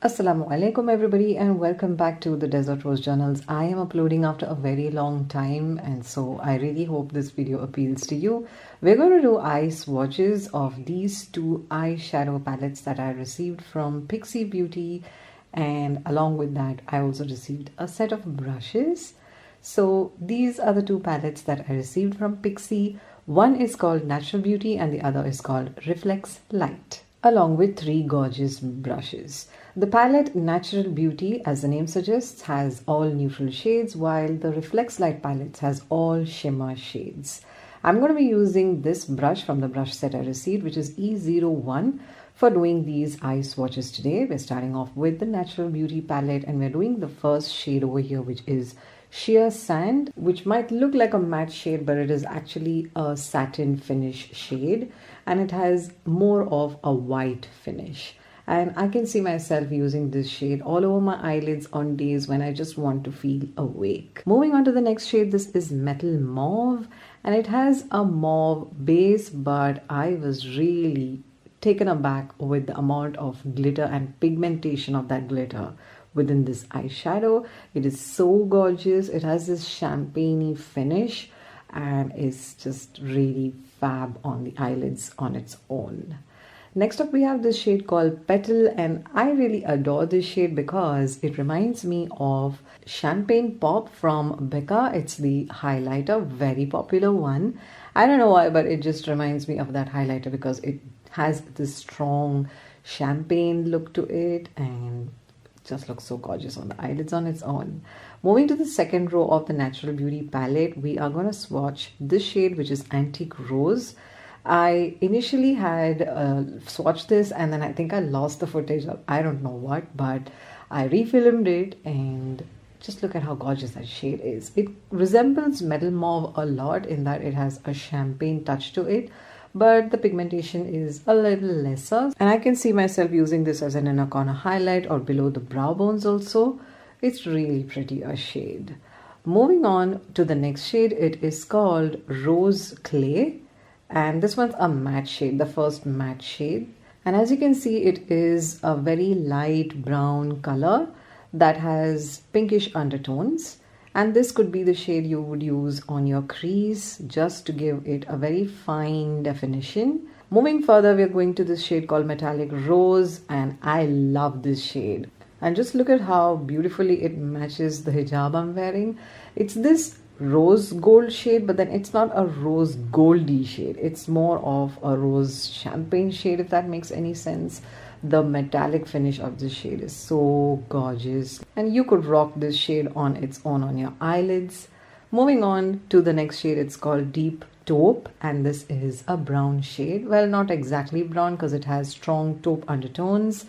Assalamu alaikum everybody, and welcome back to the Desert Rose Journals. I am uploading after a very long time, and so I really hope this video appeals to you. We're going to do eye swatches of these two eyeshadow palettes that I received from Pixi Beauty, and along with that I also received a set of brushes. So these are the two palettes that I received from Pixi. One is called Natural Beauty and the other is called Reflex Light, along with three gorgeous brushes. The palette Natural Beauty, as the name suggests, has all neutral shades, while the Reflex Light palette has all shimmer shades. I'm going to be using this brush from the brush set I received, which is E01, for doing these eye swatches today. We're starting off with the Natural Beauty palette, and we're doing the first shade over here, which is Sheer Sand, which might look like a matte shade, but it is actually a satin finish shade, and it has more of a white finish. And I can see myself using this shade all over my eyelids on days when I just want to feel awake. Moving on to the next shade, this is Metal Mauve, and it has a mauve base, but I was really taken aback with the amount of glitter and pigmentation of that glitter within this eyeshadow. It is so gorgeous. It has this champagne-y finish and is just really fab on the eyelids on its own. Next up we have this shade called Petal, and I really adore this shade because it reminds me of Champagne Pop from Becca. It's the highlighter, very popular one. I don't know why, but it just reminds me of that highlighter because it has this strong champagne look to it and just looks so gorgeous on the eyelids on its own. Moving to the second row of the Natural Beauty palette, we are going to swatch this shade, which is Antique Rose. I initially had swatched this, and then I think I lost the footage of I don't know what, but I refilmed it, and just look at how gorgeous that shade is. It resembles Metal Mauve a lot in that it has a champagne touch to it, but the pigmentation is a little lesser, and I can see myself using this as an inner corner highlight or below the brow bones also. It's really pretty a shade. Moving on to the next shade, it is called Rose Clay, and this one's a matte shade, the first matte shade, and as you can see it is a very light brown color that has pinkish undertones, and this could be the shade you would use on your crease just to give it a very fine definition. Moving further, we are going to this shade called Metallic Rose, and I love this shade. And just look at how beautifully it matches the hijab I'm wearing. It's this rose gold shade, but then it's not a rose goldy shade. It's more of a rose champagne shade, if that makes any sense. The metallic finish of this shade is so gorgeous, and you could rock this shade on its own on your eyelids. Moving on to the next shade, it's called Deep Taupe, and this is a brown shade. Well, not exactly brown because it has strong taupe undertones.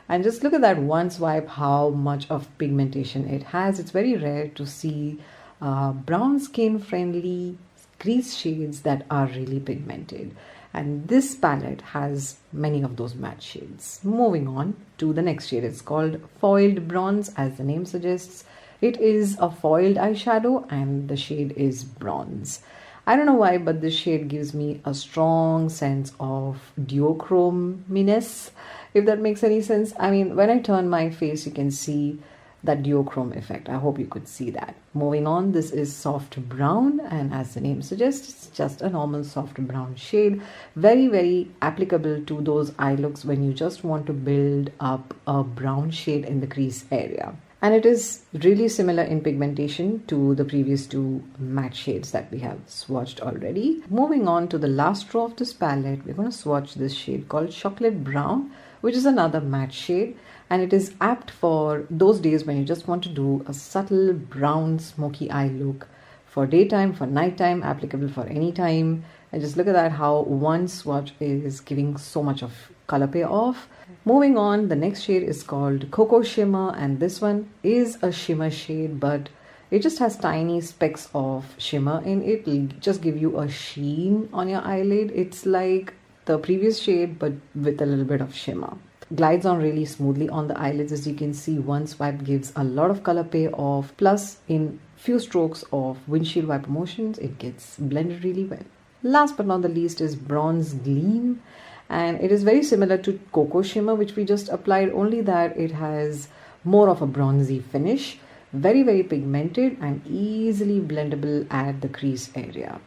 And just look at that one swipe, how much of pigmentation it has. It's very rare to see brown skin friendly crease shades that are really pigmented, and this palette has many of those matte shades. Moving on to the next shade, it's called Foiled Bronze. As the name suggests, it is a foiled eyeshadow and the shade is bronze. I don't know why, but this shade gives me a strong sense of duochrominess, if that makes any sense. I mean, when I turn my face, you can see that duochrome effect. I hope you could see that. Moving on, this is Soft Brown, and as the name suggests, it's just a normal soft brown shade. Very applicable to those eye looks when you just want to build up a brown shade in the crease area. And it is really similar in pigmentation to the previous two matte shades that we have swatched already. Moving on to the last row of this palette, we're going to swatch this shade called Chocolate Brown, which is another matte shade, and it is apt for those days when you just want to do a subtle brown smoky eye look for daytime, for nighttime, applicable for any time. And just look at that, how one swatch is giving so much of color payoff. Moving on, the next shade is called Cocoa Shimmer, and this one is a shimmer shade, but it just has tiny specks of shimmer in it. It'll just give you a sheen on your eyelid. It's like the previous shade but with a little bit of shimmer. Glides on really smoothly on the eyelids. As you can see, one swipe gives a lot of color payoff, plus in few strokes of windshield wiper motions it gets blended really well. Last but not the least is Bronze Gleam, And it is very similar to Cocoa Shimmer, which we just applied, only that it has more of a bronzy finish. Very, very pigmented and easily blendable at the crease area.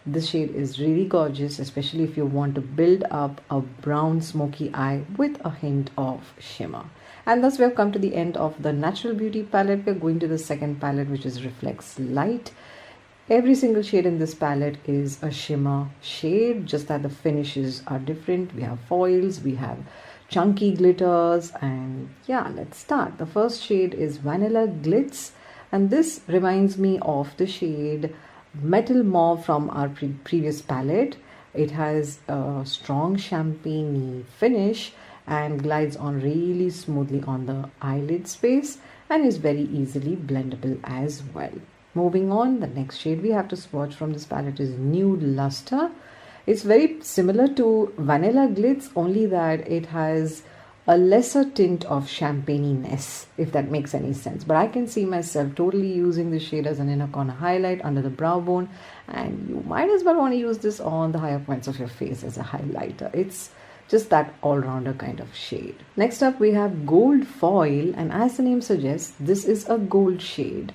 This shade is really gorgeous, especially if you want to build up a brown smoky eye with a hint of shimmer. And thus we have come to the end of the Natural Beauty palette. We're going to the second palette, which is Reflects Light. Every single shade in this palette is a shimmer shade, just that the finishes are different. We have foils, we have chunky glitters, and yeah, let's start. The first shade is Vanilla Glitz, and this reminds me of the shade Metal Mauve from our previous palette. It has a strong champagne finish and glides on really smoothly on the eyelid space and is very easily blendable as well. Moving on, the next shade we have to swatch from this palette is Nude Luster. It's very similar to Vanilla Glitz, only that it has a lesser tint of champagne-ness, if that makes any sense. But I can see myself totally using this shade as an inner corner highlight under the brow bone, and you might as well want to use this on the higher points of your face as a highlighter. It's just that all-rounder kind of shade. Next up we have Gold Foil, and as the name suggests, this is a gold shade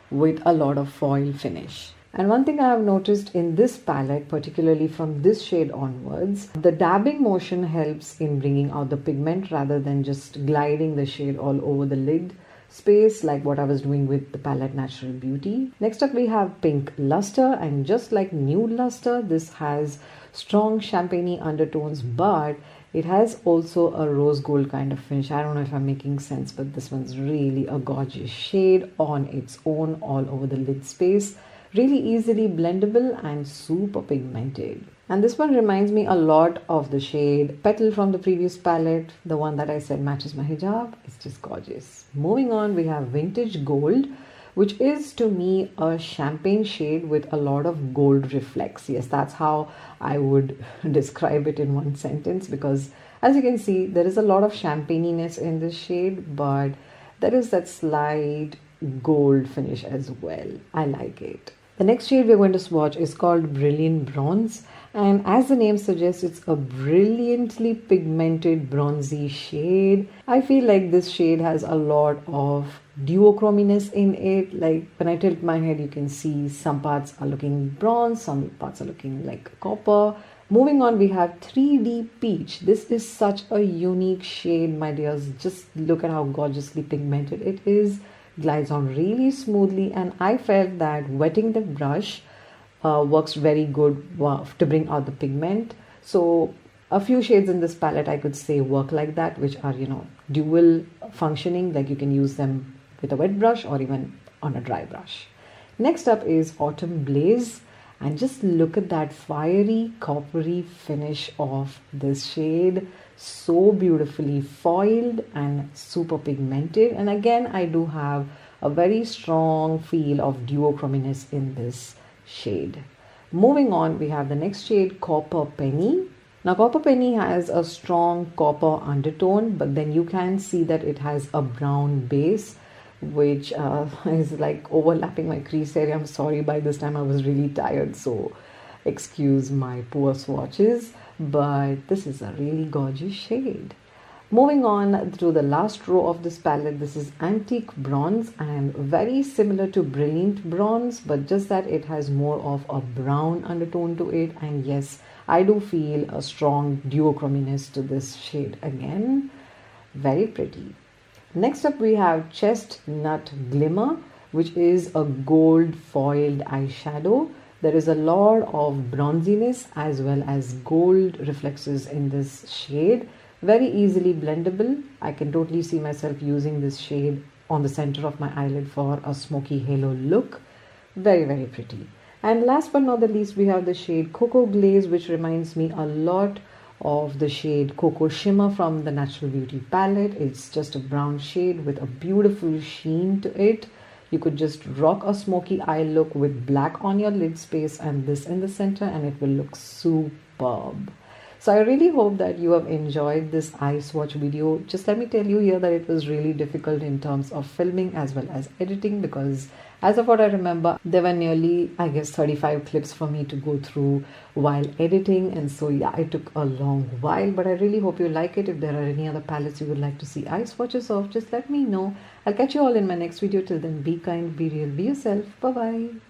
with a lot of foil finish. And one thing I have noticed in this palette, particularly from this shade onwards, the dabbing motion helps in bringing out the pigment rather than just gliding the shade all over the lid space like what I was doing with the palette Natural Beauty. Next up we have Pink Luster, and just like Nude Luster, this has strong champagne undertones, but it has also a rose gold kind of finish. I don't know if I'm making sense, but this one's really a gorgeous shade on its own all over the lid space. Really easily blendable and super pigmented. And this one reminds me a lot of the shade Petal from the previous palette, the one that I said matches my hijab. It's just gorgeous. Moving on, we have Vintage Gold, which is to me a champagne shade with a lot of gold reflex. Yes, that's how I would describe it in one sentence, because as you can see, there is a lot of champagne-ness in this shade, but there is that slight gold finish as well. I like it. The next shade we're going to swatch is called Brilliant Bronze, and as the name suggests, it's a brilliantly pigmented bronzy shade. I feel like this shade has a lot of duochrominess in it. Like when I tilt my head, you can see some parts are looking bronze, some parts are looking like copper. Moving on, we have 3D Peach. This is such a unique shade, my dears. Just look at how gorgeously pigmented it is. Glides on really smoothly, and I felt that wetting the brush works very good to bring out the pigment. So a few shades in this palette I could say work like that, which are, you know, dual functioning, like you can use them with a wet brush or even on a dry brush. Next up is Autumn Blaze, and just look at that fiery coppery finish of this shade. So beautifully foiled and super pigmented, and again I do have a very strong feel of duochrominess in this shade. Moving on, we have the next shade, Copper Penny. Now Copper Penny has a strong copper undertone, but then you can see that it has a brown base, which is like overlapping my crease area. I'm sorry, by this time I was really tired, so excuse my poor swatches, but this is a really gorgeous shade. Moving on to the last row of this palette, this is Antique Bronze, and very similar to Brilliant Bronze, but just that it has more of a brown undertone to it. And yes, I do feel a strong duochrominess to this shade again. Very pretty. Next up we have Chestnut Glimmer, which is a gold foiled eyeshadow. There is a lot of bronziness as well as gold reflexes in this shade. Very easily blendable. I can totally see myself using this shade on the center of my eyelid for a smoky halo look. Very, very pretty. And last but not the least, we have the shade Cocoa Glaze, which reminds me a lot of the shade Cocoa Shimmer from the Natural Beauty palette. It's just a brown shade with a beautiful sheen to it. You could just rock a smoky eye look with black on your lid space and this in the center, and it will look superb. So I really hope that you have enjoyed this eye swatch video. Just let me tell you here that it was really difficult in terms of filming as well as editing, because as of what I remember, there were nearly, I guess, 35 clips for me to go through while editing. And so, yeah, it took a long while, but I really hope you like it. If there are any other palettes you would like to see eye swatches of, just let me know. I'll catch you all in my next video. Till then, be kind, be real, be yourself. Bye bye.